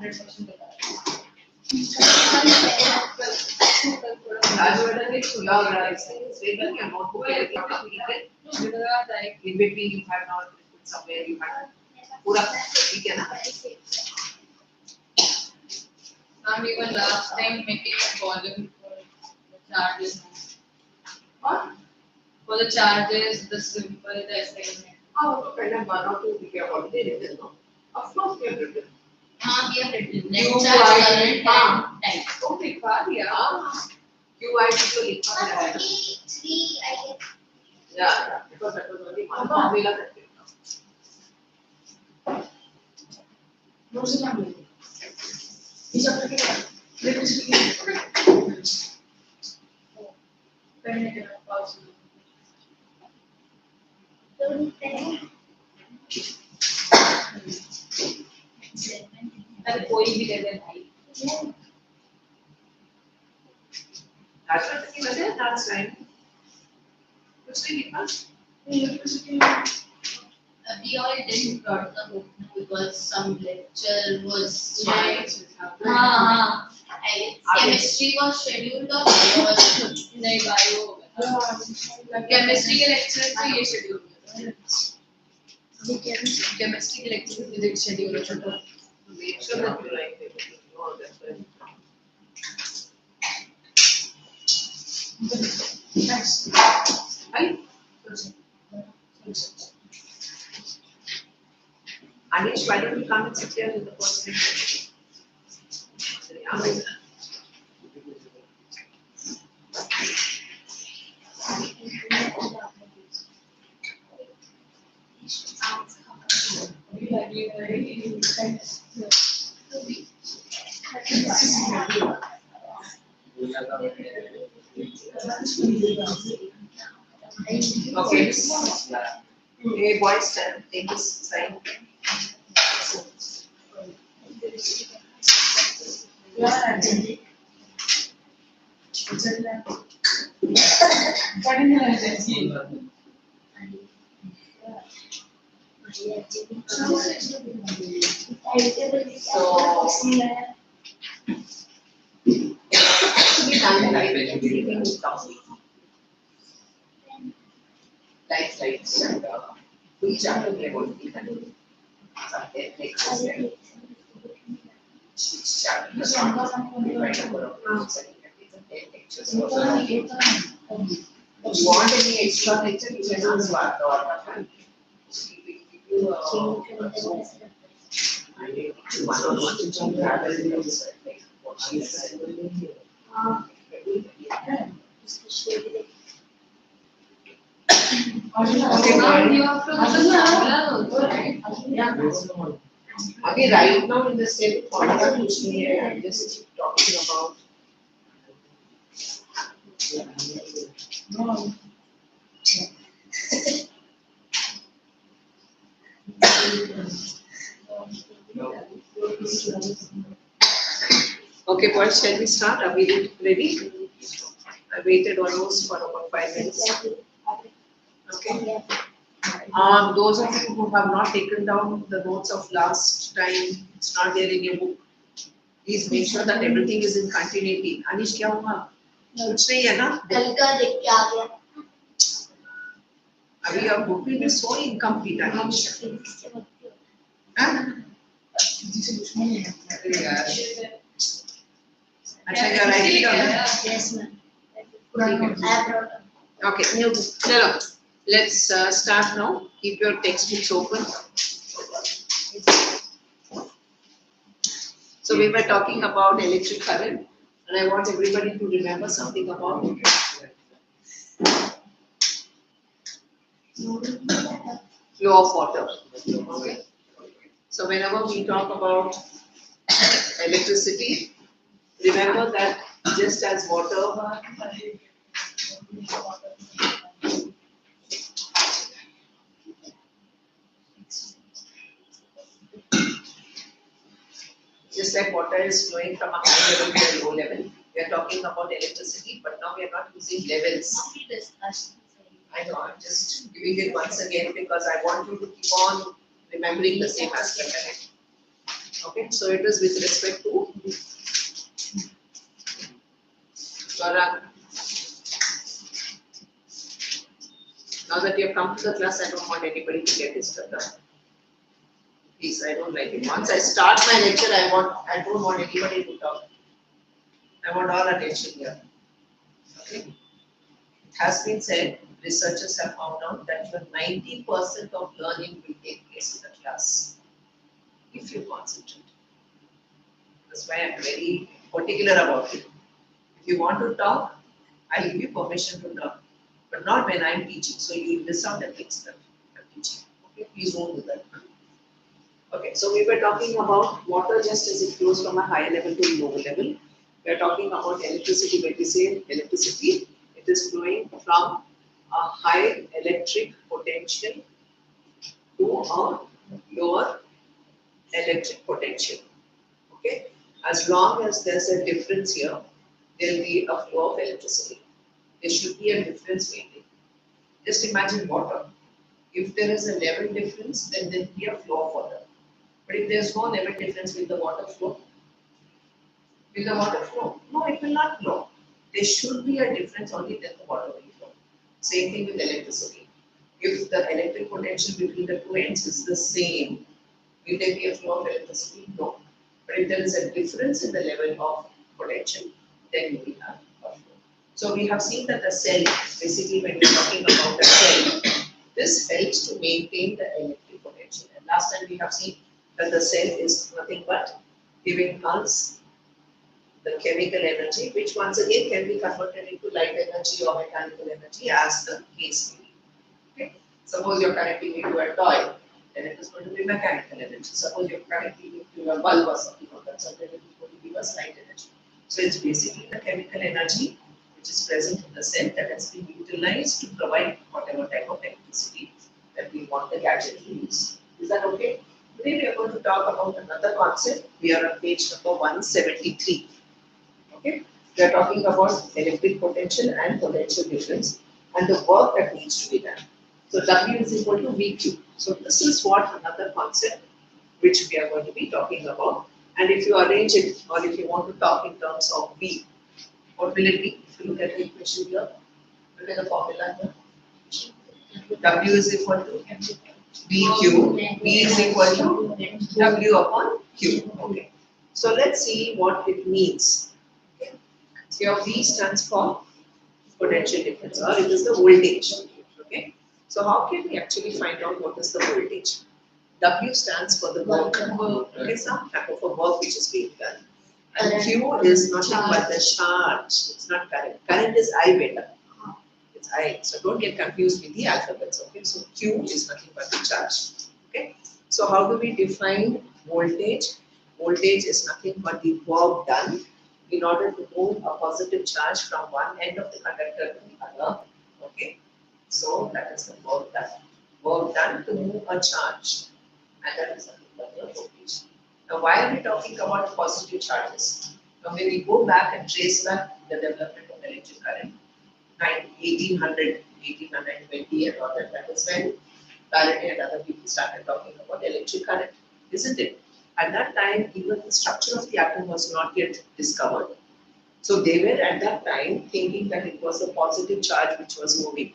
आज वाला ने खुला हो रहा है इस वेदन या नोटबुक के लिए आप ठीक है in between you have not put somewhere you have पूरा ठीक है ना हम even last time making a column for the charges for the charges the simple the assignment हाँ वो तो पहले 1 or 2 वीक या हॉलिडे रहते हैं of course we have written हाँ we have written next charge current time तो लिखवा दिया QI तो लिखवा दिया है 3 I guess yeah because that was only one formula that we know no se llama y ya creo que पहले के पास अरे कोई भी दे दे भाई that's what we said last time कुछ नहीं लिखा we all didn't got the book because some lecture was chemistry was scheduled or bio was नहीं बायो केमिस्ट्री के लेक्चर तो ये शेड्यूल केमिस्ट्री के लेक्चर फिजिक्स शेड्यूल है तो make sure that you write it no that's right right Anish, why don't you come and sit here in the first section? Okay. Hey boys, take this sign. Lights and which chapter we are going to be handling. Something next semester. Each chapter is not we write a number of notes and lectures. You want any extra lecture? You can ask what or Okay, right now in the same formula which I'm just talking about. Okay, boys, shall we start? Are we ready? I waited almost for about 5 minutes. Okay. Those of you who have not taken down the notes of last time, it's not there in your book. Please make sure that everything is in continuity. Anish, क्या हुआ? कुछ नहीं है ना? कल का देख के आ गया अभी your book is so incomplete, Anish. हाँ? अरे यार. अच्छा क्या writing down? yes ma'am ठीक है. Okay, new book. चलो. Let's start now. Keep your textbooks open. So we were talking about electric current, and I want everybody to remember something about flow of water. Okay. So whenever we talk about electricity, remember that just as water just like water is flowing from a high level to a low level. We are talking about electricity, but now we are not using levels. I know, I'm just giving it once again because I want you to keep on remembering the same aspect. Okay, so it is with respect to Gaurang. Now that you have come to the class, I don't want anybody to get disturbed. Please, I don't like it. Once I start my lecture, I don't want anybody to talk. I want all attention here. Okay. It has been said, researchers have found out that your 90% of learning will take place in the class if you concentrate. That's why I'm very particular about it. If you want to talk, I give you permission to talk, but not when I'm teaching. So you miss out the things that I'm teaching. Okay, please don't do that. Okay, so we were talking about water just as it flows from a higher level to a lower level. We are talking about electricity. When we say electricity, it is flowing from a high electric potential to a lower electric potential. Okay, as long as there's a difference here, there will be a flow of electricity. There should be a difference mainly. Just imagine water. If there is a level difference, then there will be a flow of water. But if there's no level difference, will the water flow? Will the water flow? No, it will not flow. There should be a difference, only then the water will flow. Same thing with electricity. If the electric potential between the two ends is the same, will there be a flow of electricity? No. But if there is a difference in the level of potential, then you will have a flow. So we have seen that the cell, basically when you're talking about the cell, this helps to maintain the electric potential. And last time we have seen that the cell is nothing but giving us the chemical energy, which once again can be converted into light energy or mechanical energy as the case may be. Okay. Suppose you're connecting it to a toy, then it is going to be mechanical energy. Suppose you're connecting it to a bulb or something of that sort, then it is going to give us light energy. So it's basically the chemical energy which is present in the cell that has been utilized to provide whatever type of electricity that we want the gadget to use. Is that okay? Today we are going to talk about another concept. We are on page number 173. Okay? We are talking about electric potential and potential difference and the work that needs to be done. So W is equal to VQ. So this is what another concept which we are going to be talking about. And if you arrange it or if you want to talk in terms of V, what will it be? If you look at the equation here, look at the formula here. W is equal to VQ. V is equal to W upon Q. Okay. So let's see what it means. Okay. Here V stands for potential difference, or it is the voltage. Okay. So how can we actually find out what is the voltage? W stands for the work. Okay, some type of a work which is being done. And Q is nothing but the charge. It's not current. Current is I beta. It's I. So don't get confused with the alphabets. Okay. So Q is nothing but the charge. Okay. So how do we define voltage? Voltage is nothing but the work done in order to move a positive charge from one end of the conductor to the other. Okay. So that is the work done. Work done to move a charge. And that is nothing but the voltage. Now, why are we talking about positive charges? Now, when we go back and trace back the development of electric current, 1800, 1820 and all that, that is when Faraday and other people started talking about electric current, isn't it? At that time, even the structure of the atom was not yet discovered. So they were at that time thinking that it was a positive charge which was moving.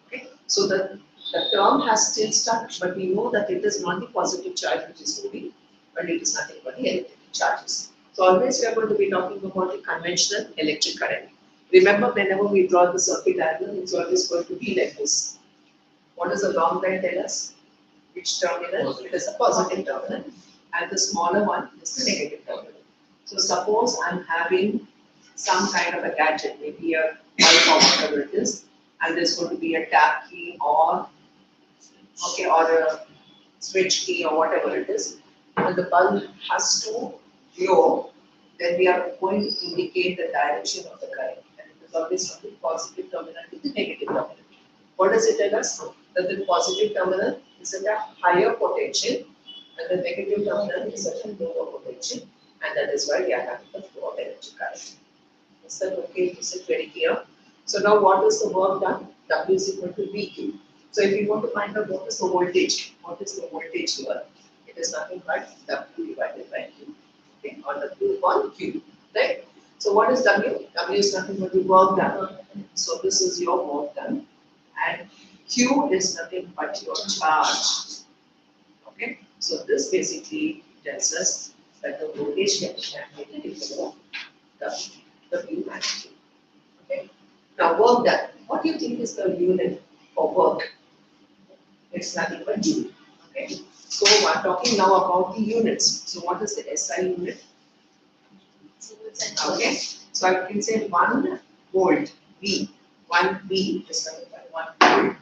Okay? So the term has still stuck, but we know that it is not the positive charge which is moving, but it is nothing but the electric charges. So always we are going to be talking about the conventional electric current. Remember, whenever we draw the circuit diagram, it's always going to be like this. What does the long line tell us? Which terminal? It is a positive terminal, and the smaller one is the negative terminal. So suppose I'm having some kind of a gadget, maybe a bulb or whatever it is, and there's going to be a tap key or a switch key or whatever it is. When the bulb has to glow, then we are going to indicate the direction of the current. And it is always from the positive terminal to the negative terminal. What does it tell us? That the positive terminal is at a higher potential and the negative terminal is at a lower potential, and that is why we are having the flow of electric current. Is that okay? Is it very clear? So now what is the work done? W is equal to VQ. So if you want to find out what is the voltage here, it is nothing but W divided by Q. Okay, or W upon Q, right? So what is W? W is nothing but the work done. So this is your work done, and Q is nothing but your charge. Okay, so this basically tells us that the rotation can be equal to W and Q. Okay, now work done. What do you think is the unit for work? It's nothing but joule. Okay, so we're talking now about the units. So what is the SI unit? Okay, so I can say 1 volt V, 1 V is nothing but 1 volt,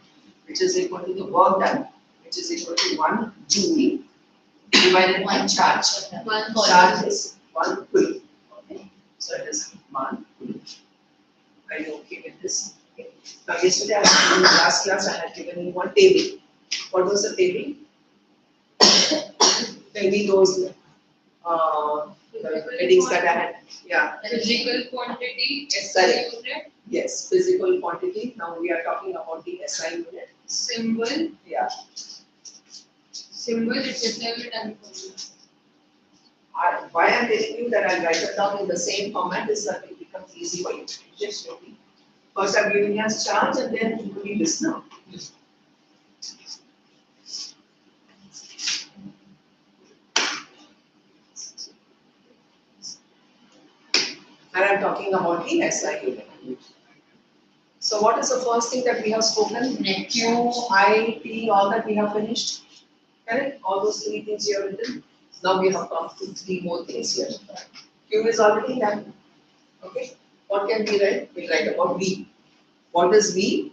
which is equal to the work done, which is equal to 1 joule divided by charge. Charge is 1 coulomb. Okay, so it is 1 coulomb. Are you okay with this? Okay. Now yesterday in the last class I had given you one table. What was the table? Maybe those the headings that I had. Yeah. Physical quantity, Correct. SI unit, Yes, physical quantity. Now we are talking about the SI unit. symbol, Yeah. symbol it's itself and Why I'm telling you that I'll write it down in the same format is that it becomes easy for you. Just slowly. First I'm giving us charge and then you will listen now. And I'm talking about the SI unit. So what is the first thing that we have spoken? Q, I, T, all that we have finished. Correct? All those 3 things you have written. Now we have come to 3 more things here. Q is already done. Okay. What can we write? We'll write about V. What is V?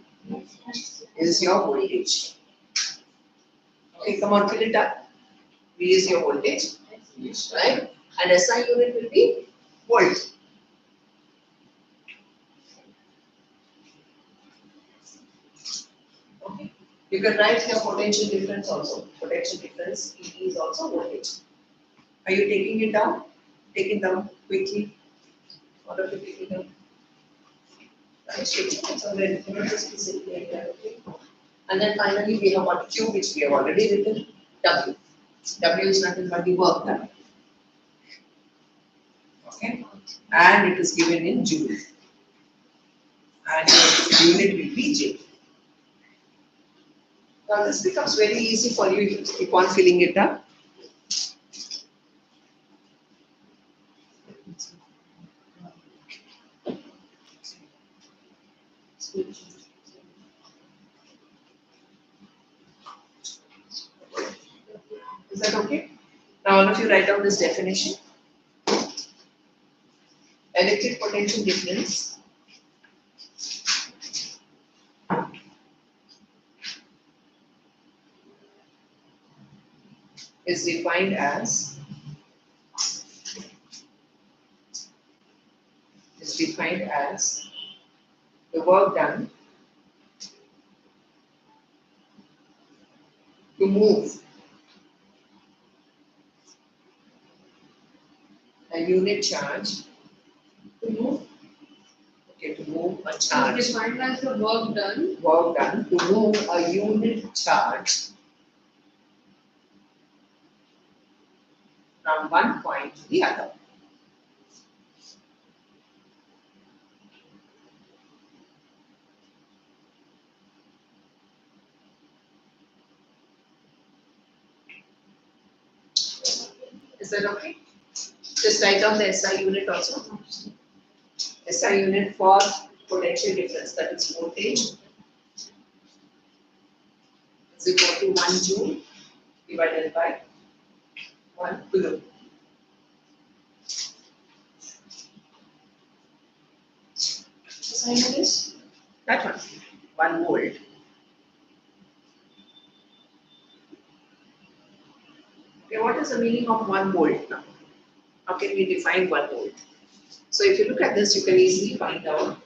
Is your voltage. Okay, come on, fill it up. V is your voltage, right? And SI unit will be volt. Okay. You can write here potential difference also. Potential difference, ET is also voltage. Are you taking it down? Take it down quickly. All of you take it down. Right, so then just be sitting there, okay? And then finally we have got Q, which we have already written. W. W is nothing but the work done. Okay? And it is given in joule. And your unit will be J. Now this becomes very easy for you if you keep on filling it up. Is that okay? Now all of you write down this definition. Electric potential difference is defined as the work done to move a unit charge to move a charge. it's defined as the work done. Work done to move a unit charge from one point to the other. Is that okay? Just write down the SI unit also. SI unit for potential difference, that is voltage, is equal to 1 joule divided by 1 coulomb. SI unit is that one, 1 volt. Okay, what is the meaning of 1 volt now? How can we define 1 volt? So if you look at this, you can easily find out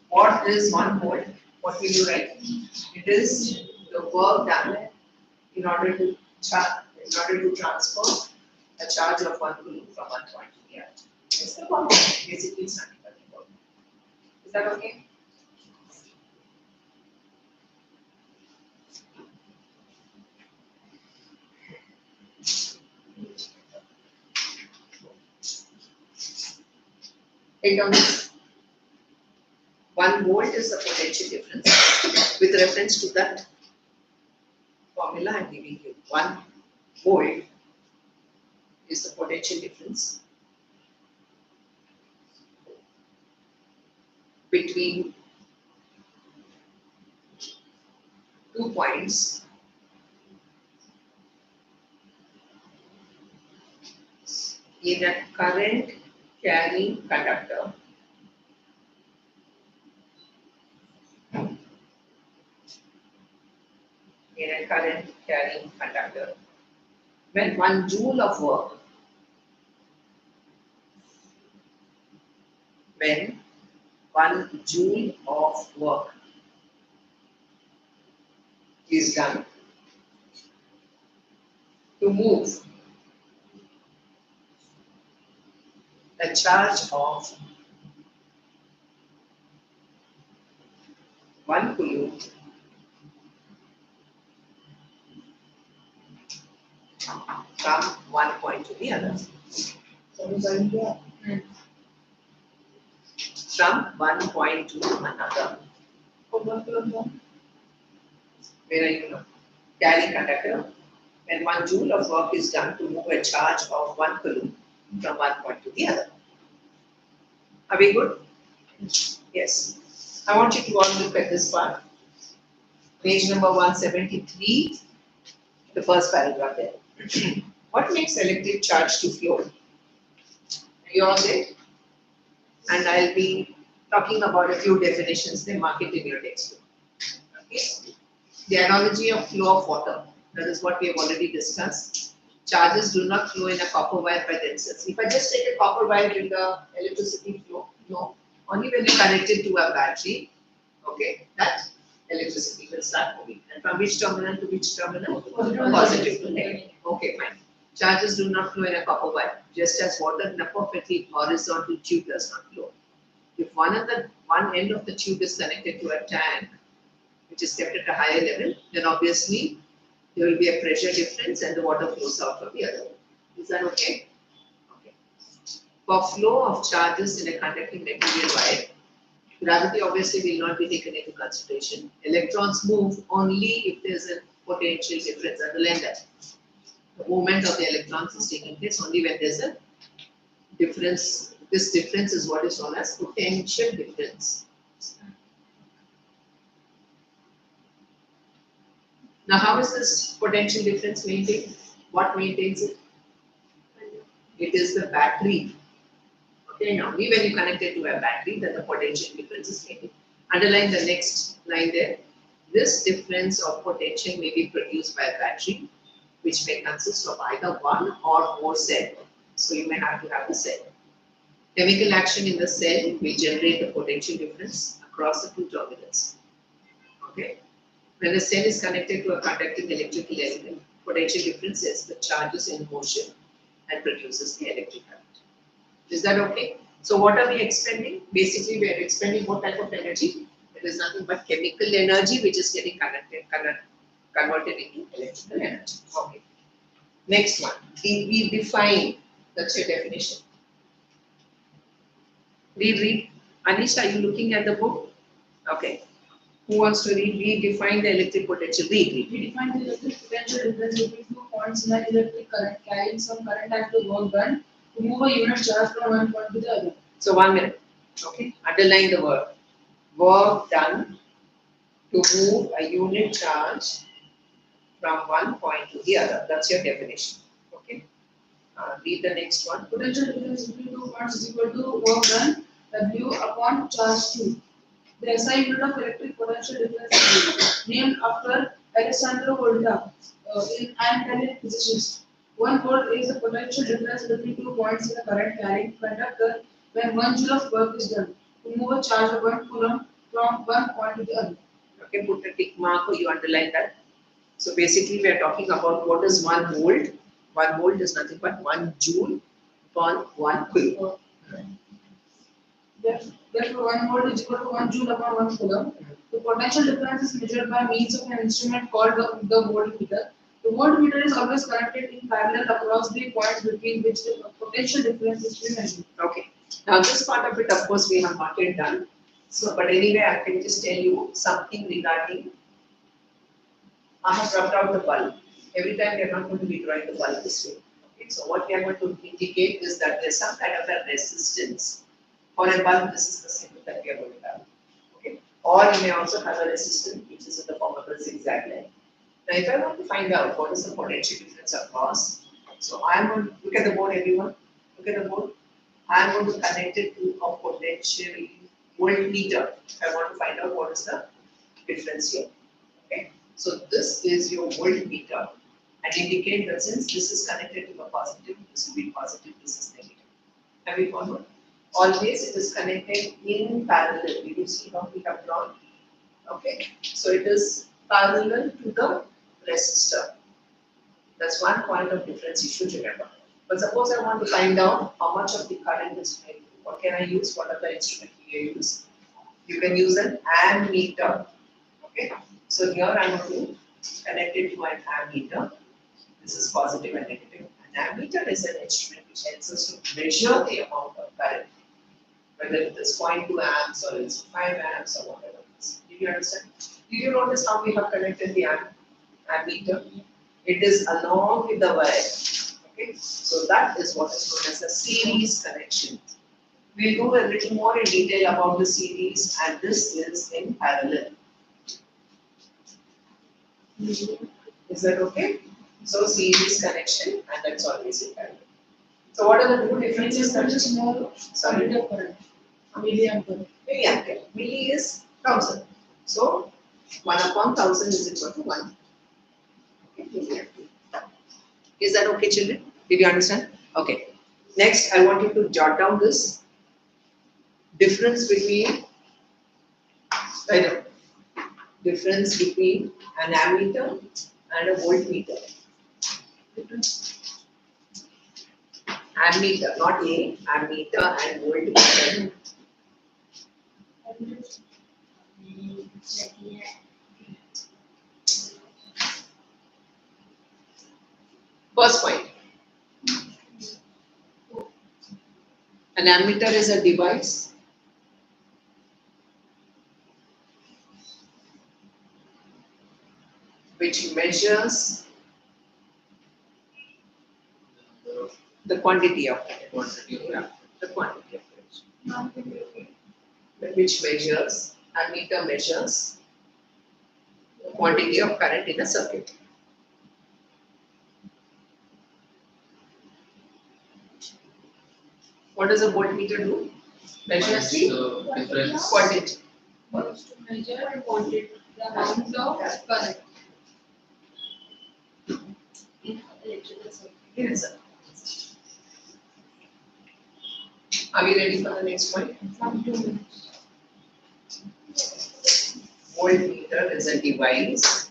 what is 1 volt. What will you write? It is the work done in order to transfer a charge of 1 coulomb from one point to the other. It's the work. Basically, it's nothing but the work. Is that okay? Take down this. 1 volt is the potential difference. With reference to that formula, I am giving you 1 volt is the potential difference between 2 points in a current carrying conductor when 1 joule of work is done to move a charge of 1 coulomb from one point to the other. From one point to another. Where are you now? Carrying conductor. When 1 joule of work is done to move a charge of 1 coulomb from one point to the other. Are we good? Yes. I want you to all look at this part. Page number 173, the first paragraph there. What makes electric charge to flow? Are you all there? And I'll be talking about a few definitions, they mark it in your textbook. Okay? The analogy of flow of water, that is what we have already discussed. Charges do not flow in a copper wire by themselves. If I just take a copper wire, will the electricity flow? No. Only when you connect it to a battery, okay, that electricity will start moving. And from which terminal to which terminal? Positive to negative. Okay, fine. Charges do not flow in a copper wire, just as water in a perfectly horizontal tube does not flow. If one end of the tube is connected to a tank, which is kept at a higher level, then obviously there will be a pressure difference and the water flows out from the other. Is that okay? Okay. For flow of charges in a conducting material wire, gravity obviously will not be taken into consideration. Electrons move only if there is a potential difference. Underline that. The movement of the electrons is taking place only when there is a difference. This difference is what is known as potential difference. Now, how is this potential difference maintained? What maintains it? It is the battery. Okay, now only when you connect it to a battery that the potential difference is maintained. Underline the next line there. This difference of potential may be produced by a battery, which may consist of either one or more cells. So you may have to have a cell. Chemical action in the cell will generate the potential difference across the two terminals. Okay. When a cell is connected to a conducting electrical element, potential difference is the charges in motion and produces the electric current. Is that okay? So what are we expending? Basically, we are expending what type of energy? It is nothing but chemical energy which is getting converted into electrical energy. Okay. Next one. We define, that's your definition. Read. Anish, are you looking at the book? Okay. Who wants to read? We define the electric potential. Read. We define the electric potential difference between 2 points in an electric current carrying some current and the work done to move a unit charge from one point to the other. So 1 minute. Okay. Underline the word. Work done to move a unit charge from one point to the other. That's your definition. Okay. Read the next one. Potential difference between 2 points is equal to work done W upon charge 2. The SI unit of electric potential difference is named after Alessandro Volta, an Italian physicist. 1 volt is the potential difference between 2 points in a current carrying conductor when 1 joule of work is done to move a charge of 1 coulomb from one point to the other. Okay, put a tick mark or you underline that. So basically we are talking about what is 1 volt. 1 volt is nothing but 1 joule upon 1 coulomb. Therefore, 1 volt is equal to 1 joule upon 1 coulomb. The potential difference is measured by means of an instrument called the voltmeter. The voltmeter is always connected in parallel across the points between which the potential difference is to be measured. Okay. Now this part of it, of course, we have not yet done. So, but anyway, I can just tell you something regarding, I have rubbed out the bulb. Every time we are not going to be drawing the bulb this way. Okay, so what we are going to indicate is that there's some kind of a resistance. For a bulb, this is the symbol that we are going to have. Okay, or you may also have a resistance which is in the form of a zigzag line. Now, if I want to find out what is the potential difference across, so I'm going to look at the board, everyone. Look at the board. I'm going to connect it to a potential voltmeter. I want to find out what is the difference here. Okay, so this is your voltmeter, and indicate that since this is connected to the positive, this will be positive, this is negative. Have you followed? Always it is connected in parallel. You see how we have drawn. Okay, so it is parallel to the resistor. That's one point of difference you should remember. But suppose I want to find out how much of the current is flowing. What can I use? What other instrument can you use? You can use an ammeter. Okay, so here I'm going to connect it to an ammeter. This is positive and negative. An ammeter is an instrument which helps us to measure the amount of current, whether it is 0.2 amps or it's 5 amps or whatever it is. Did you understand? Did you notice how we have connected the ammeter? It is along with the wire. Okay, so that is what is known as a series connection. We'll go a little more in detail about the series, and this is in parallel. Is that okay? So series connection, and that's always in parallel. So what are the two differences? That is more Sorry. solid current. Milliampere. Milliampere. Milli is 1000. So 1/1000 is equal to 1. Okay, milliampere. Is that okay, children? Did you understand? Okay. Next, I want you to jot down this difference between an ammeter and a voltmeter. Ammeter, not A, ammeter and voltmeter. First point. An ammeter is a device which measures the quantity of current. The quantity of current. Which measures, ammeter measures the quantity of current in a circuit. What does a voltmeter do? Measures the difference. quantity. Was to measure quantity, the amount of current. In electrical circuit. Yes. Are we ready for the next point? Voltmeter is a device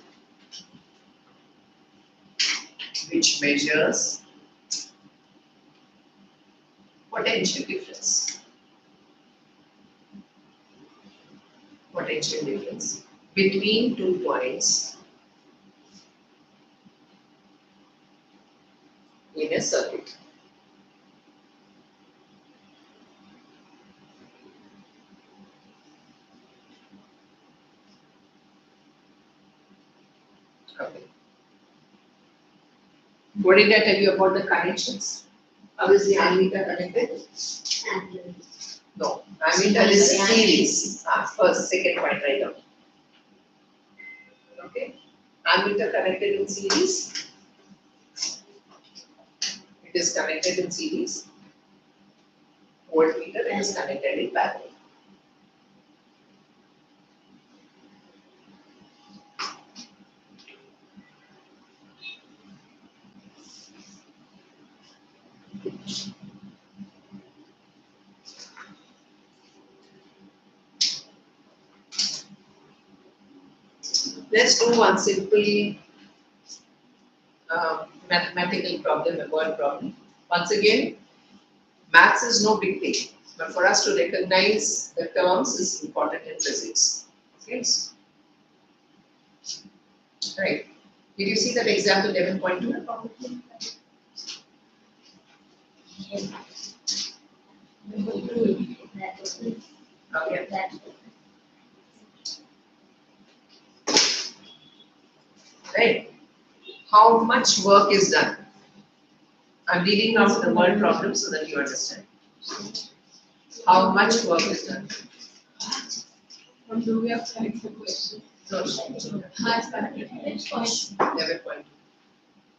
which measures potential difference. Potential difference between 2 points in a circuit. Okay. What did I tell you about the connections? How is the ammeter connected? No, ammeter is series. First, second point, right down. Okay, ammeter connected in series. It is connected in series. Voltmeter is connected in parallel. Let's do one simple mathematical problem, a word problem. Once again, maths is no big thing, but for us to recognize the terms is important in physics. Okay. Right. Did you see that example 11.2? Okay. Right. How much work is done? I'm reading out the word problem so that you understand. How much work is done? Do we have time for questions? No, Question. never point.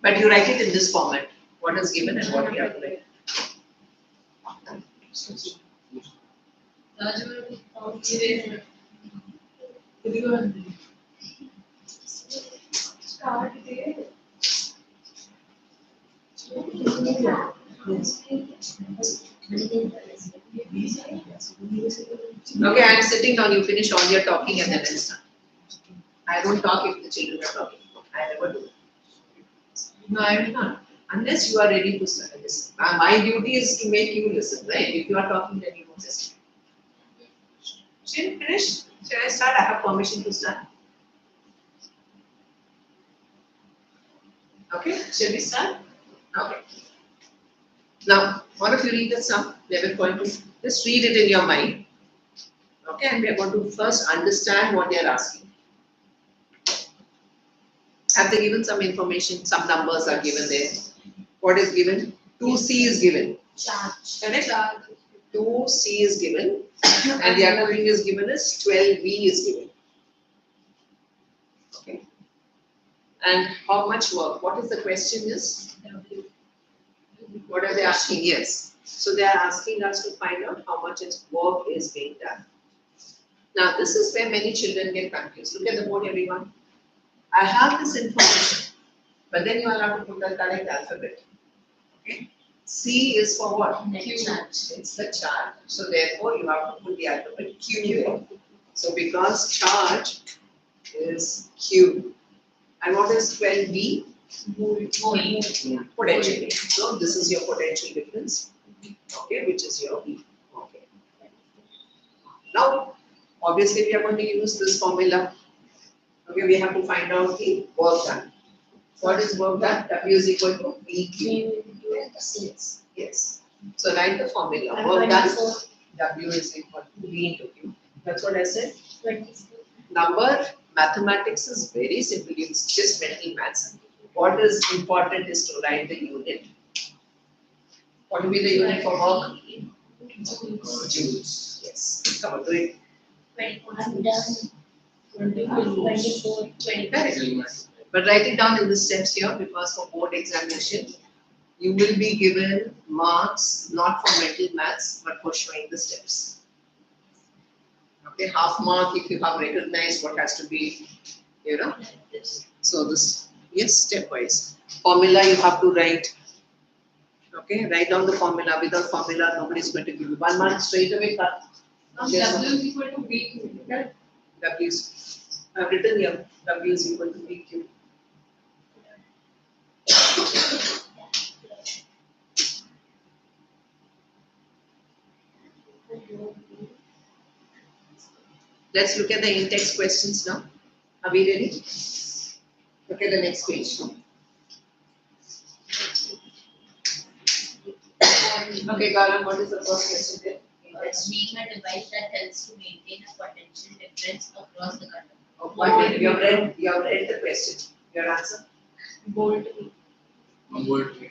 But you write it in this format. What is given and what we have to write. Okay, I'm sitting down, you finish all your talking and then I'll start. I don't talk if the children are talking. I never do. No, I will not. Unless you are ready to listen. My duty is to make you listen, right? If you are talking, then you don't listen. Should we finish? Shall I start? I have permission to start. Okay, shall we start? Okay. Now, one of you read the sum. We are going to just read it in your mind. Okay, and we are going to first understand what they are asking. Have they given some information? Some numbers are given there. What is given? 2C is given. Charge. Correct? 2C is given. And the other thing is given is 12B is given. Okay. And how much work? What is the question is? What are they asking? Yes. So they are asking us to find out how much work is being done. Now this is where many children get confused. Look at the board, everyone. I have this information, but then you will have to put the correct alphabet. Okay. C is for what? Charge. It's the charge. So therefore you have to put the alphabet Q. So because charge is Q. And what is 12B? Potential. So this is your potential difference. Okay, which is your B. Okay. Now, obviously we are going to use this formula. Okay, we have to find out the work done. What is work done? W is equal to BQ. Yes. So write the formula. Work done. W is equal to V into Q. That's what I said. Number, mathematics is very simple. It's just mental maths. What is important is to write the unit. What will be the unit for work? Joules. Yes. Come on, do it. 24. Correct. But write it down in the steps here because for board examination, you will be given marks not for mental maths but for showing the steps. Okay, half mark if you have recognized what has to be, So this, yes, stepwise. Formula you have to write. Okay, write down the formula. Without formula, nobody is going to give you 1 mark straight away. Cut. W is equal to B. W is, I've written here, W is equal to BQ. Let's look at the in-text questions now. Are we ready? Look at the next page. Okay, Gaurav, what is the first question there? In-text. Name a device that helps to maintain a potential difference across the conductor. Oh, 1 minute. You have read the question. Your answer? Volt. Voltmeter.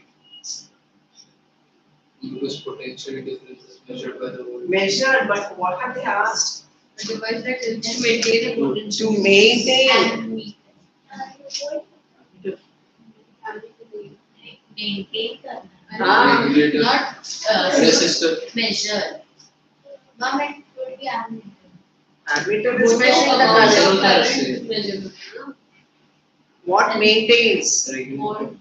Because potential difference is measured by the volt. Measured, but what have they asked? A device that helps to maintain a potential. To maintain. And maintain करना. Ah. Regulator. Not Resistor. measure. Mom, it would be ammeter. Ammeter is measuring the current. Current. Measurement. What maintains? Regulator.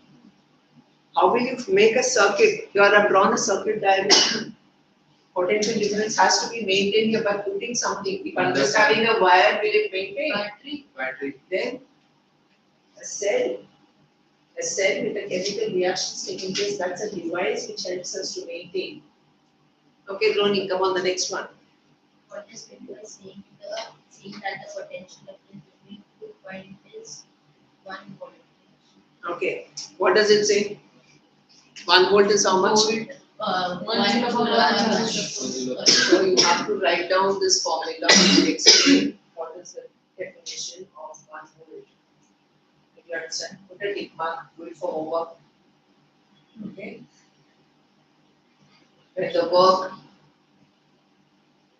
How will you make a circuit? You have drawn a circuit diagram. Potential difference has to be maintained here by putting something. If I'm just having a wire, will it maintain? Battery. Then a cell with a chemical reactions taking place, that's a device which helps us to maintain. Okay, Roni, come on the next one. What is the device saying? Saying that the potential difference between 2 points is 1 volt. Okay, what does it say? 1 volt is how much? 1 over charge. So you have to write down this formula to explain what is the definition of 1 volt. If you understand, put a tick mark, do it for homework. Okay. When the work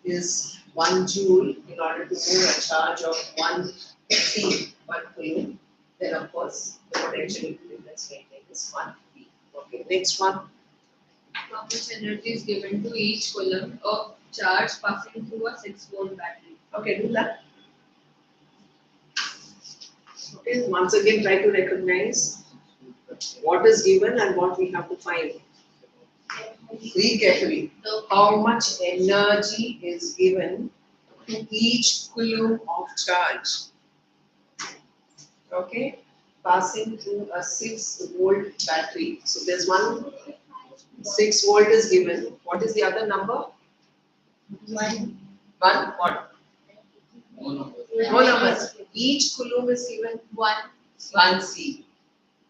is 1 joule in order to move a charge of 1 C, 1 coulomb, then of course the potential equivalence maintained is 1 V. Okay, next one. How much energy is given to each coulomb of charge passing through a 6-volt battery? Okay, do that. Okay, once again try to recognize what is given and what we have to find. Read carefully. How much energy is given to each coulomb of charge? Okay, passing through a 6-volt battery. So there's one 6 volt is given. What is the other number? 1. One what? No number. No numbers. Each coulomb is given 1. 1 C.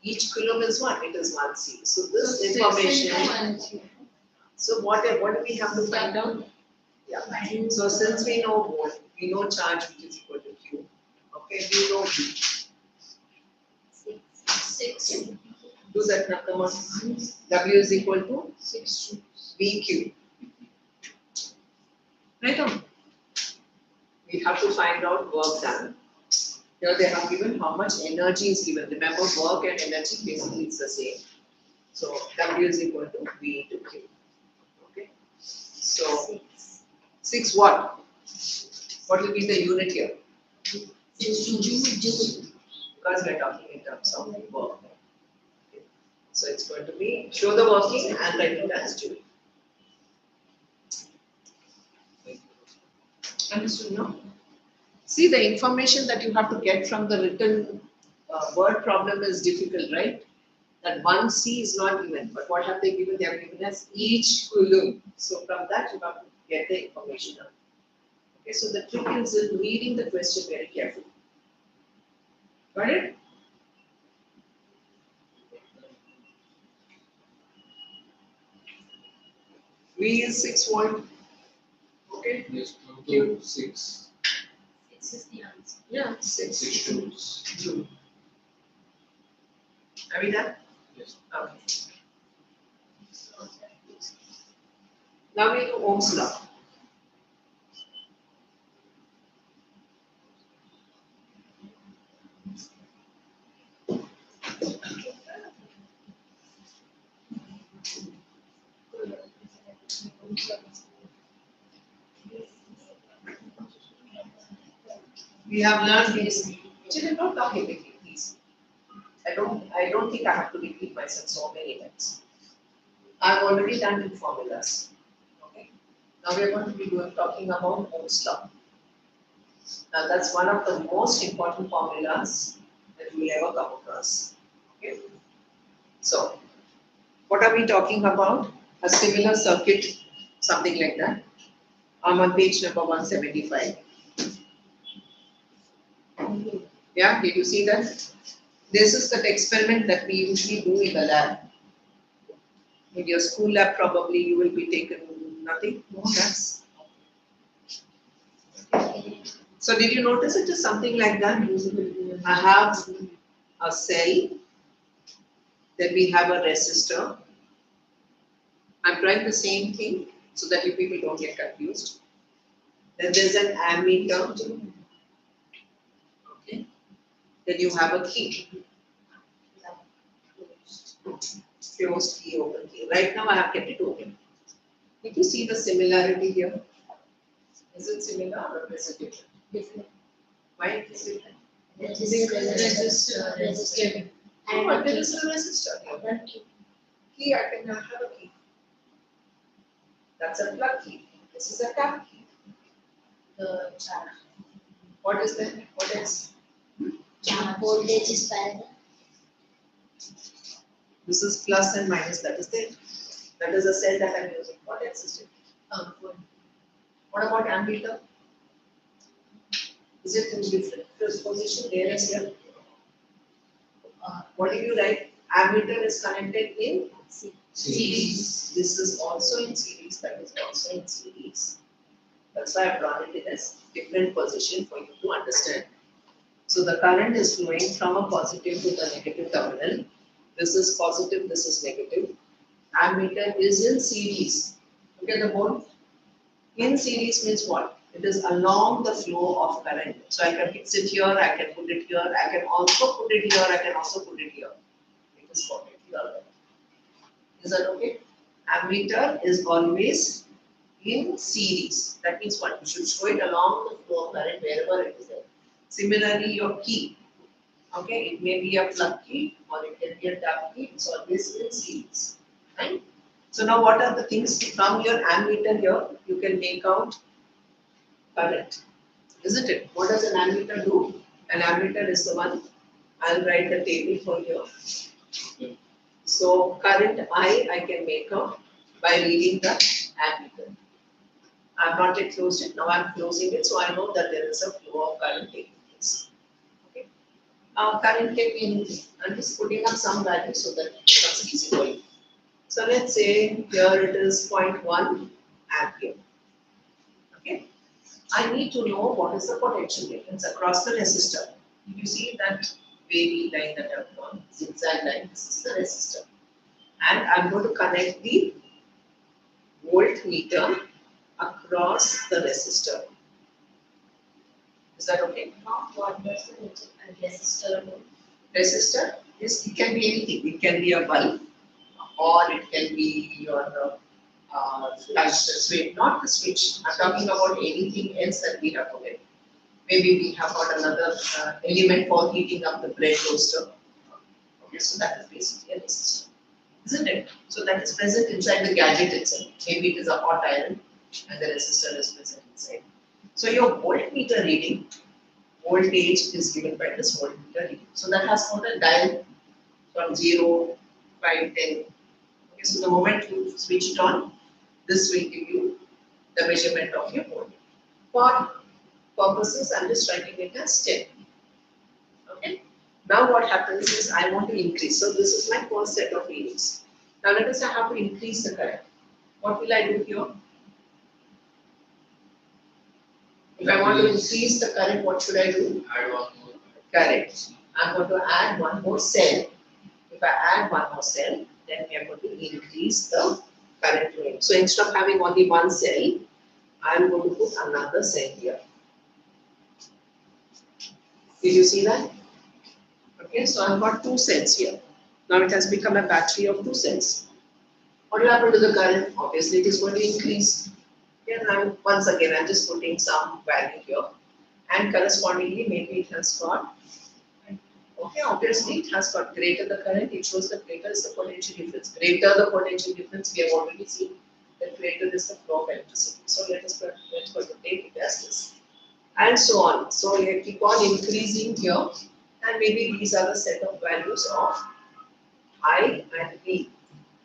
Each coulomb is what? It is 1 C. So this information. So what do we have to find out? Yeah. So since we know volt, we know charge which is equal to Q. Okay, we know V. 6. Do that now, come on. W is equal to 6 VQ. Right on. We have to find out work done. Here they have given how much energy is given. Remember, work and energy basically it's the same. So W is equal to V into Q. Okay. So 6 what? What will be the unit here? Joule. Because we are talking in terms of work. Okay. So it's going to be show the working and write it as joule. Understood now? See, the information that you have to get from the written word problem is difficult, right? That 1 C is not given, but what have they given? They have given us each coulomb. So from that you have to get the information out. Okay, so the trick is in reading the question very carefully. Got it? V is 6 volt. Okay? Yes, Q 6. 6 is the answer. Yeah, 6 6 joules. joule. Are we done? Yes. Okay. Now we do Ohm's law. We have learned these. Children, don't talk quickly, please. I don't think I have to repeat myself so many times. I've already done two formulas. Okay. Now we are going to be talking about Ohm's law. Now that's one of the most important formulas that you will ever come across. Okay. So, what are we talking about? A similar circuit, something like that. I'm on page number 175. Yeah, did you see that? This is the experiment that we usually do in the lab. In your school lab, probably you will be taken nothing, no labs. So did you notice it is something like that? I have a cell, then we have a resistor. I'm trying the same thing so that you people don't get confused. Then there's an ammeter. Okay. Then you have a key. Closed key, open key. Right now I have kept it open. Did you see the similarity here? Is it similar or is it different? Different. Why it is different? Resistor. Oh, but there is a resistor here. One key. Key, I can have a key. That's a plug key. This is a tap key. The charge. What is that? What is? Voltage is parallel. This is plus and minus, that is the cell that I'm using. What else is it? What about ammeter? Is it in different position there as well? What did you write? Ammeter is connected in Series. This is also in series, that is also in series. That's why I've drawn it in a different position for you to understand. So the current is flowing from a positive to the negative terminal. This is positive, this is negative. Ammeter is in series. Look at the board. In series means what? It is along the flow of current. So I can fix it here, I can put it here, I can also put it here, I can also put it here. It is perfectly alright. Is that okay? Ammeter is always in series. That means what? You should show it along the flow of current wherever it is there. Similarly, your key. Okay, it may be a plug key or it can be a tap key. It's always in series. Right? So now what are the things from your ammeter here? You can make out current. Isn't it? What does an ammeter do? An ammeter is the one. I'll write the table for you. So current I can make out by reading the ammeter. I've not yet closed it. Now I'm closing it, so I know that there is a flow of current taking place. Okay. Current can be anything. I'm just putting up some value so that it becomes easy for you. So let's say here it is 0.1 ampere. Okay. I need to know what is the potential difference across the resistor. You see that wavy line that I've drawn, zigzag line. This is the resistor, and I'm going to connect the voltmeter across the resistor. Is that okay? What does the resistor do? Resistor is, it can be anything. It can be a bulb or it can be your touch switch, not the switch. I'm talking about anything else that we have put in. Maybe we have got another element for heating up the bread roaster. Okay, so that is basically a resistor, isn't it? So that is present inside the gadget itself. Maybe it is a hot iron and the resistor is present inside. So your voltmeter reading, voltage is given by this voltmeter reading. So that has got a dial from 0, 5, 10. Okay, so the moment you switch it on, this will give you the measurement of your voltage. For purposes, I'm just writing it as 10. Okay. Now what happens is I want to increase. So this is my first set of readings. Now let us say I have to increase the current. What will I do here? If I want to increase the current, what should I do? Add one more. Correct. I'm going to add one more cell. If I add one more cell, then we are going to increase the current flowing. So instead of having only one cell, I'm going to put another cell here. Did you see that? Okay, so I've got two cells here. Now it has become a battery of two cells. What will happen to the current? Obviously, it is going to increase. Here, now once again, I'm just putting some value here, and correspondingly, maybe it has got. Okay, obviously, it has got greater the current. It shows that greater is the potential difference. Greater the potential difference, we have already seen that greater is the flow of electricity. So let's go to take it as this, and so on. So we keep on increasing here, and maybe these are the set of values of I and V.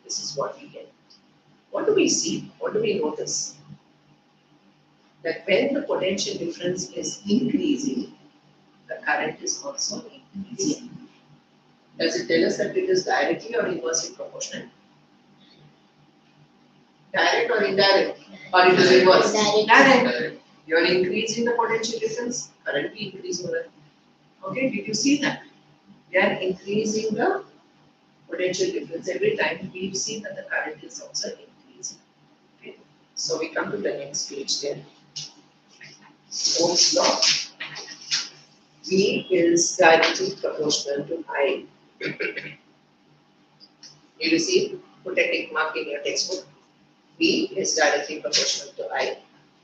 This is what we get. What do we see? What do we notice? That when the potential difference is increasing, the current is also increasing. Does it tell us that it is directly or inversely proportional? Direct or indirect? Or it is inverse? Direct. You are increasing the potential difference, current will increase over. Okay, did you see that? We are increasing the potential difference every time. We see that the current is also increasing. Okay. So we come to the next page there. Ohm's law. V is directly proportional to I. You see, put a tick mark in your textbook. V is directly proportional to I.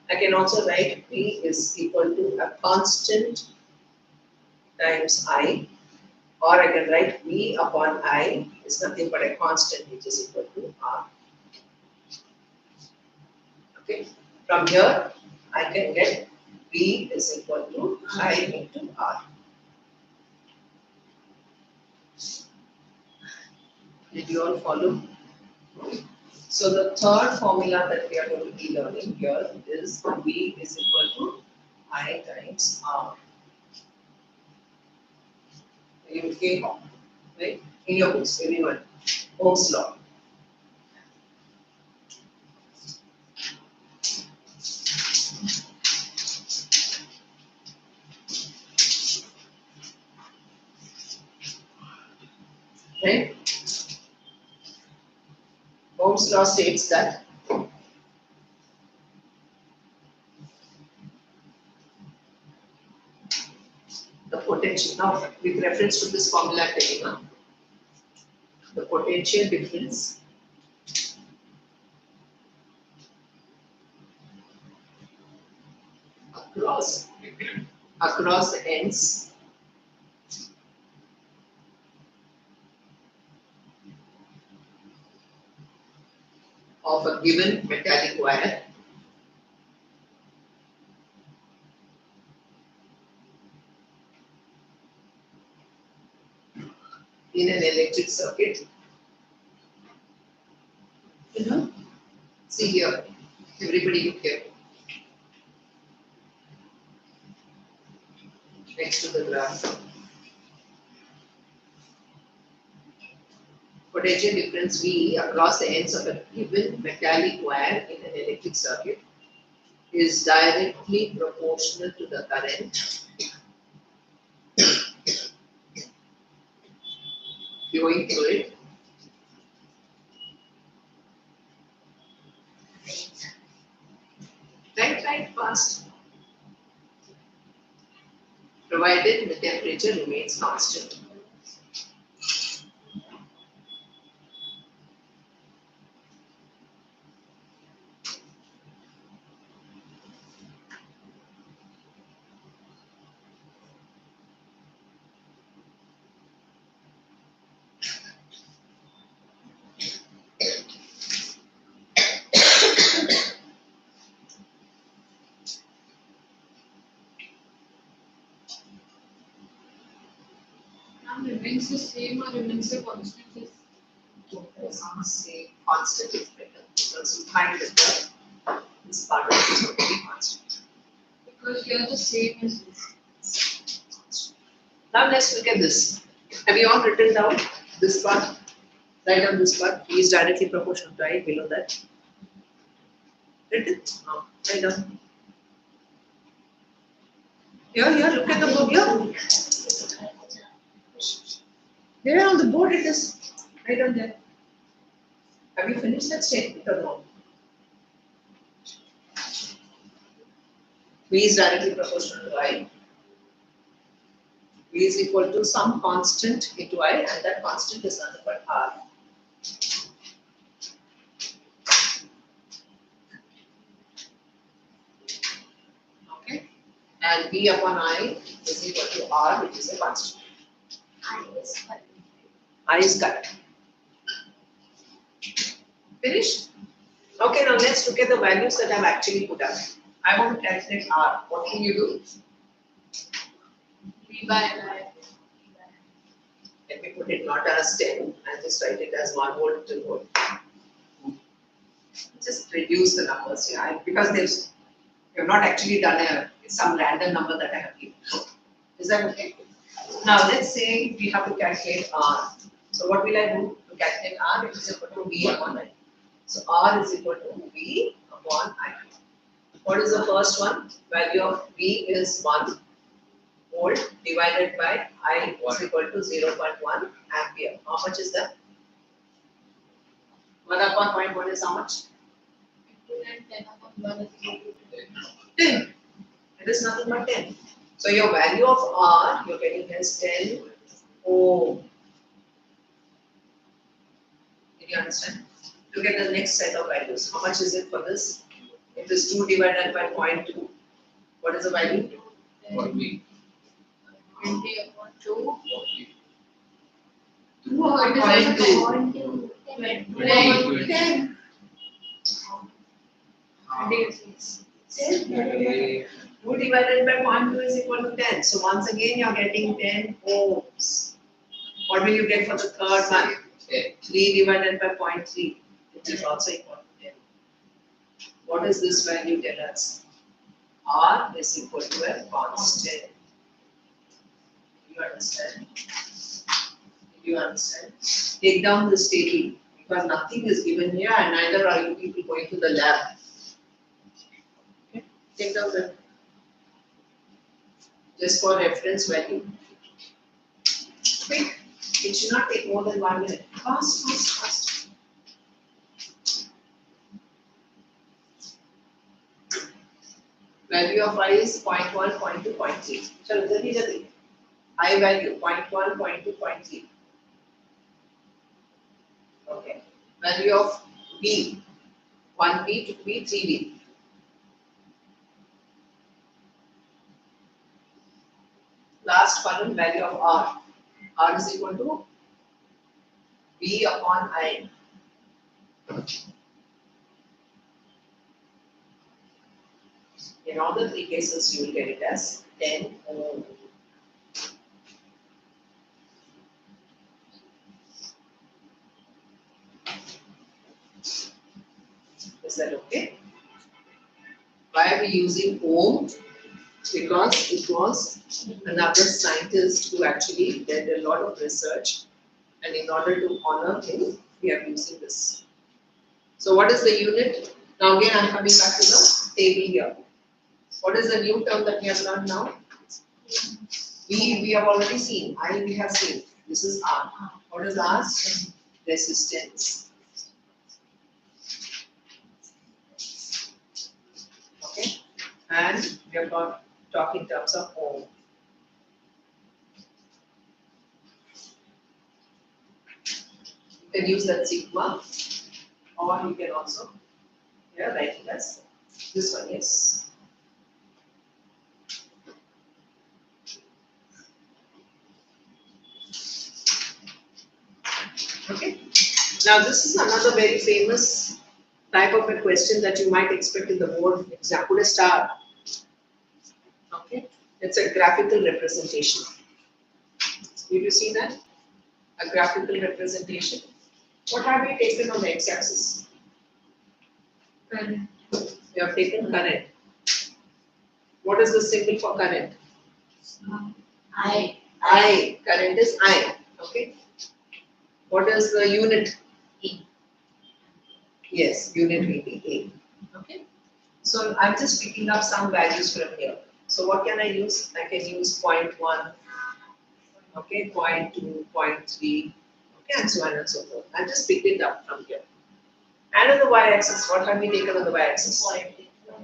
I can also write V is equal to a constant times I, or I can write V upon I is nothing but a constant which is equal to R. Okay, from here I can get V is equal to I into R. Did you all follow? So the third formula that we are going to be learning here is V is equal to I times R. Are you okay? Right? In your books, everyone. Ohm's law. Right? Ohm's law states that the potential, now with reference to this formula telling the potential difference across the ends of a given metallic wire in an electric circuit. You know, See here, everybody look here. Next to the graph. Potential difference V across the ends of a given metallic wire in an electric circuit is directly proportional to the current flowing through it right fast, provided the temperature remains constant. Ma'am, remains the same or remains the constant? Say constant is better because you find that this part of it is going to be constant. Because here the same as this. Now let's look at this. Have you all written down this part? Write down this part. E is directly proportional to I below that. Written? No. Write down. Here, look at the book here. There on the board it is. Right on there. Have you finished that statement or no? V is directly proportional to I. V is equal to some constant into I, and that constant is nothing but R. Okay? And V upon I is equal to R, which is a constant. I is correct. Finished? Okay, now let's look at the values that I've actually put up. I want to calculate R. What can you do? V by I. Let me put it not as 10 and just write it as 1 volt, 2 volt. Just reduce the numbers here because we have not actually done some random number that I have given. Is that okay? Now let's say we have to calculate R. So what will I do to calculate R? It is equal to V upon I. So R is equal to V upon I. What is the first one? Value of V is 1 volt divided by I is equal to 0.1 ampere. How much is that? 1 upon 0.1 is how much? 10 upon 1 is equal to 10. It is nothing but 10. So your value of R, you're getting as 10 ohm. Did you understand? Look at the next set of values. How much is it for this? It is 2 divided by 0.2. What is the value? 40. 20 upon 2. 40. 2 No, it upon is 0.2. 20. 10. 2 divided by 0.2 is equal to 10. So once again, you're getting 10 ohms. What will you get for the third one? 3 divided by 0.3, which is also equal to 10. What does this value tell us? R is equal to a constant. Do you understand? Do you understand? Take down this table because nothing is given here and neither are you people going to the lab. Okay? Take down the just for reference value. Okay? It should not take more than 1 minute. Fast, fast, fast. Value of I is 0.1, 0.2, 0.3. Chalo, jaldi, jaldi. I value 0.1, 0.2, 0.3. Okay. Value of B, 1B, 2B, 3B. Last column, value of R. R is equal to B upon I. In all the three cases, you will get it as 10 ohm. Is that okay? Why are we using ohm? Because it was another scientist who actually did a lot of research, and in order to honor him, we are using this. So what is the unit? Now again, I am coming back to the table here. What is the new term that we have learned now? We have already seen. I we have seen. This is R. What is R? Resistance. Okay, and we are going to talk in terms of ohm. You can use that sigma, or you can also write it as this one. Yes. Okay. Now this is another very famous type of a question that you might expect in the board exam. Put a star. Okay. It's a graphical representation. Did you see that? A graphical representation. What have we taken on the x-axis? Current. We have taken current. What is the symbol for current? I. I. Current is I. Okay. What is the unit? A. Yes, unit will be A. Okay. So I'm just picking up some values from here. So what can I use? I can use 0.1, okay, 0.2, 0.3, okay, and so on and so forth. I just picked it up from here. And on the y-axis, what have we taken on the y-axis?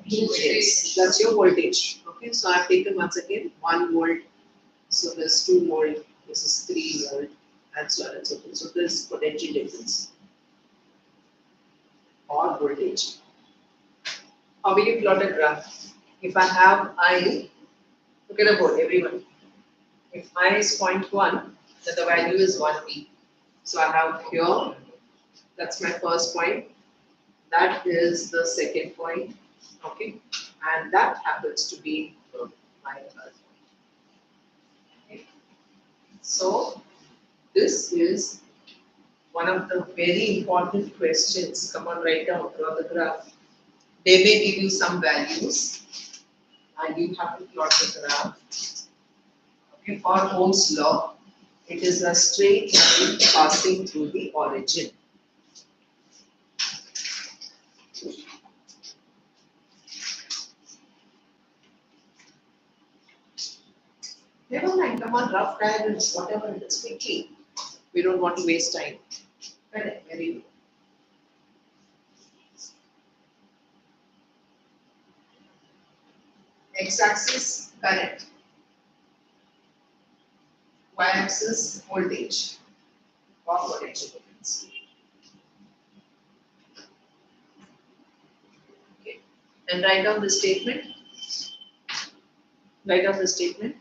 Yes, that's your voltage. Okay, so I've taken once again 1 volt. So there's 2 volt, this is 3 volt, and so on and so forth. So there's potential difference or voltage. How will you plot a graph? If I have I, look at the board, everyone. If I is 0.1, then the value is 1B. So I have here, that's my first point. That is the second point, okay? And that happens to be my third point. Okay? So this is one of the very important questions. Come on, write down, draw the graph. They may give you some values and you have to plot the graph. Okay, for Ohm's law, it is a straight line passing through the origin. Never mind, come on, rough diagrams, whatever it is, quickly. We don't want to waste time. Correct, very good. X-axis, current. Y-axis, voltage. Or potential difference. Okay. And write down the statement. Write down the statement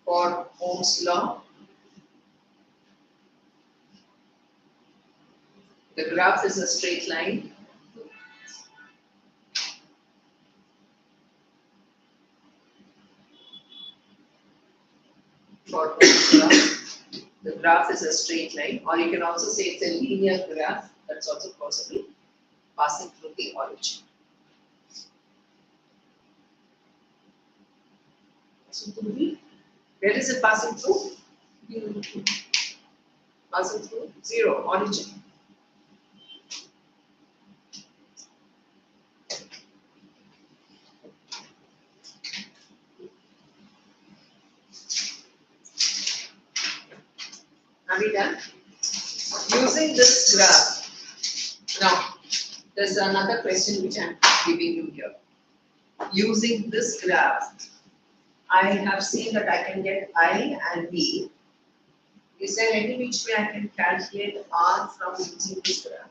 for Ohm's law. The graph is a straight line. For Ohm's law, the graph is a straight line, or you can also say it's a linear graph. That's also possible, passing through the origin. Where is it passing through? Passing through 0, origin. Are we done? Using this graph, now there's another question which I'm giving you here. Using this graph, I have seen that I can get I and B. Is there any which way I can calculate R from using this graph?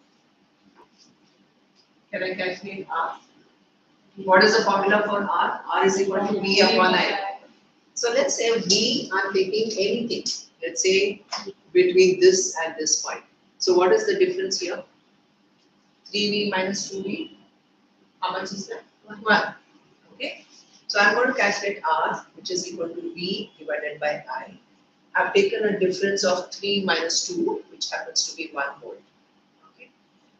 Can I calculate R? What is the formula for R? R is equal to V upon I. So let's say V, I'm taking anything. Let's say between this and this point. So what is the difference here? 3V minus 2V. How much is that? 1. Okay. So I'm going to calculate R, which is equal to V divided by I. I've taken a difference of 3 minus 2, which happens to be 1 volt. Okay.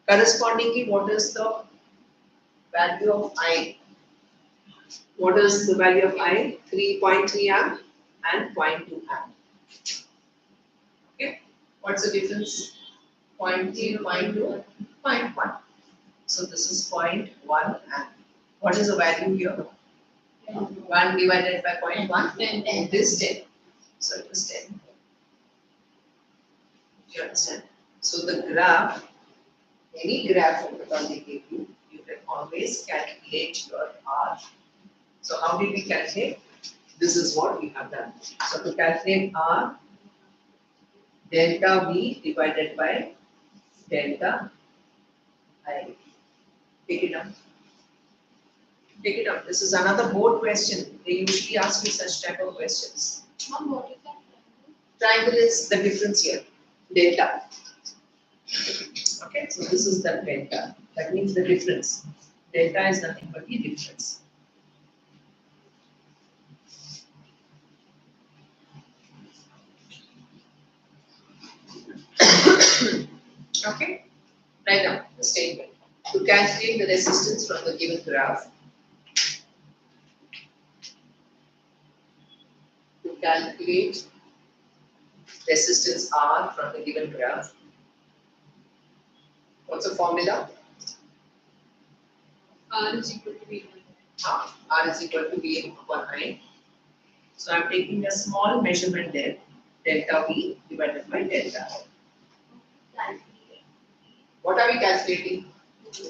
Correspondingly, what is the value of I? What is the value of I? 3.3 amp and 0.2 amp. Okay. What's the difference? 0.3, 0.2, 0.1. So this is 0.1 amp. What is the value here? 1 divided by 0.1? 10. It is 10. So it is 10. Do you understand? So the graph, any graph that they give you, you can always calculate your R. So how did we calculate? This is what we have done. So to calculate R, delta V divided by delta I. Take it up. Take it up. This is another board question. They usually ask me such type of questions. Mom, what is that? Triangle is the difference here. Delta. Okay, so this is the delta. That means the difference. Delta is nothing but the difference. Okay, right now the statement. To calculate the resistance from the given graph, to calculate resistance R from the given graph, what's the formula? R is equal to V. R is equal to V upon I. So I'm taking a small measurement there, delta V divided by delta I. What are we calculating?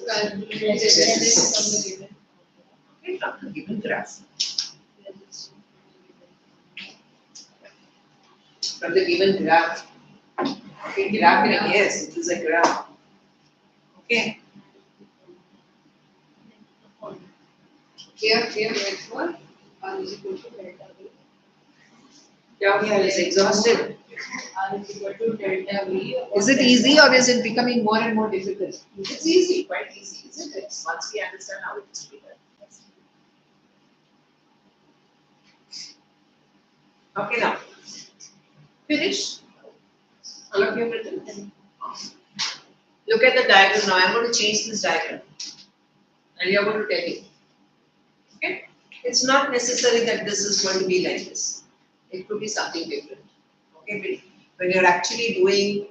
Calculate Resistance. resistance Okay, from the given graph. From the given graph. Okay, graph, yes, it is a graph. Okay, here, wait for R is equal to delta V. here is exhausted. R is equal to delta V. Is it easy or is it becoming more and more difficult? It's easy, quite easy, isn't it? Once we understand how it is to be done. Okay, now finish. All of you have written? Look at the diagram now. I'm going to change this diagram. And you're going to tell me. Okay? It's not necessary that this is going to be like this. It could be something different. Okay? When you're actually doing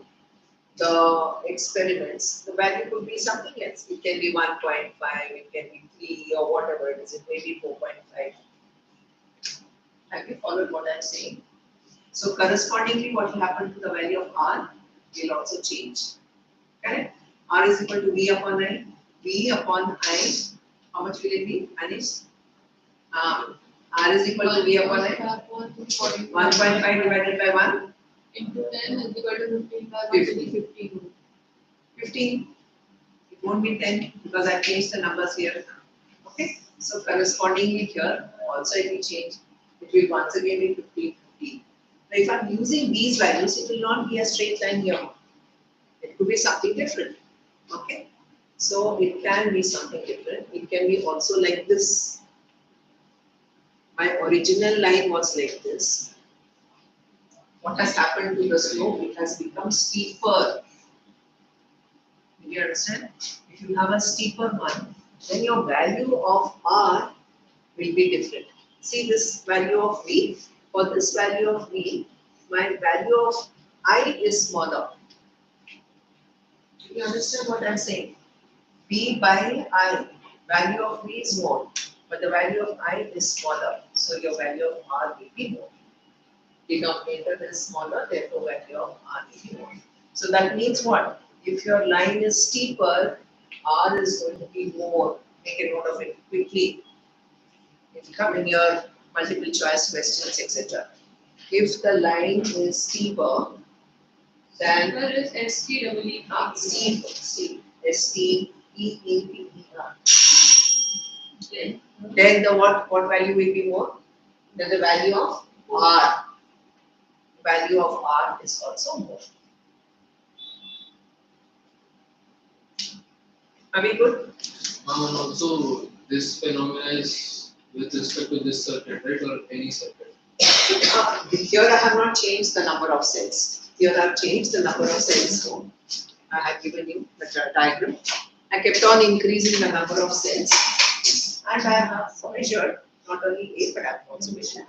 the experiments, the value could be something else. It can be 1.5, it can be 3 or whatever it is. It may be 4.5. Have you followed what I'm saying? So correspondingly, what will happen to the value of R will also change. Correct? R is equal to V upon I. V upon I. How much will it be? Anish? R is equal to V upon I. 1.5 divided by 1. Into 10 is equal to 15 by 1 will be 15. 15. It won't be 10 because I changed the numbers here. Okay? So correspondingly here also it will change. It will once again be 15, 15. Now if I'm using these values, it will not be a straight line here. It could be something different. Okay? So it can be something different. It can be also like this. My original line was like this. What has happened to the slope? It has become steeper. Do you understand? If you have a steeper one, then your value of R will be different. See this value of V? For this value of V, my value of I is smaller. Do you understand what I'm saying? V by I, value of V is more, but the value of I is smaller. So your value of R will be more. denominator is smaller, therefore value of R will be more. So that means what? If your line is steeper, R is going to be more. Make a note of it quickly. It will come in your multiple choice questions, etc. If the line is steeper, then Where is STEE? steep, S-T-E-E-P-E-R. Then the what value will be more? Then the value of R. Value of R is also more. Are we good? And also this phenomena is with respect to this circuit, right, or any circuit? Here I have not changed the number of cells. Here I have changed the number of cells. So I have given you the diagram. I kept on increasing the number of cells, and I have measured not only A but I have also measured.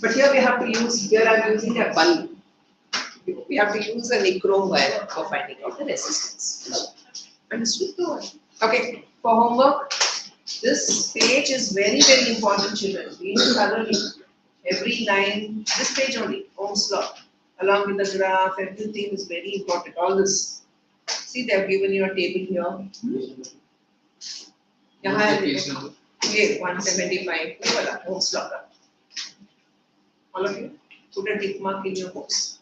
But here we have to use. Here I am using a bulb. We have to use a nichrome wire for finding out the resistance. Understood? Okay. For homework, this page is very, very important, children. Read it thoroughly. Every line, this page only, Ohm's law, along with the graph, everything is very important. All this. See, they have given you a table here. यहाँ है Page देखो. number. ये 175 ये वाला Ohm's law का. All of you, put a tick mark in your books.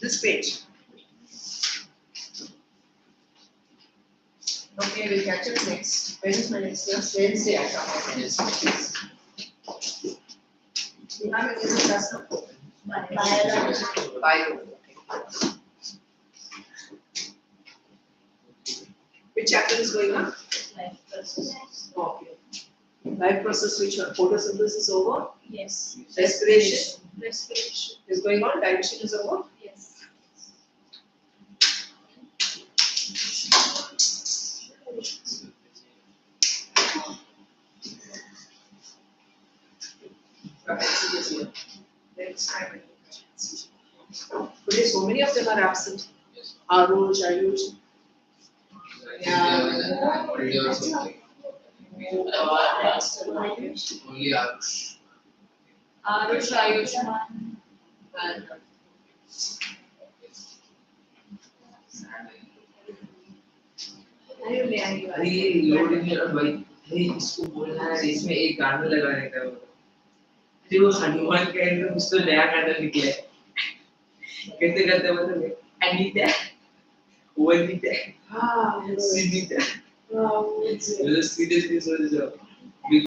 This page. Okay, we'll catch up next. When is my next class? Wednesday I come. Yes. You have any other class now? Biology. Bio. Which chapter is going on? Life process. Okay. Life process which one? Photosynthesis over? Yes. Respiration Respiration. is going on? Digestion is over? Yes. Next time. Today so many of them are absent. Yes. Aruj, Ayush. Yeah. Holiday or something. Only Arush. Arush, Ayushman. And अरे ये load नहीं हो रहा भाई अरे इसको बोलना है इसमें एक गाना लगाने का अरे वो हनुमान का है उसको नया गाना निकला है कैसे करते हैं मतलब अनीता वो अनीता ah, सीनीता it's मतलब सीरियसली सोच जाओ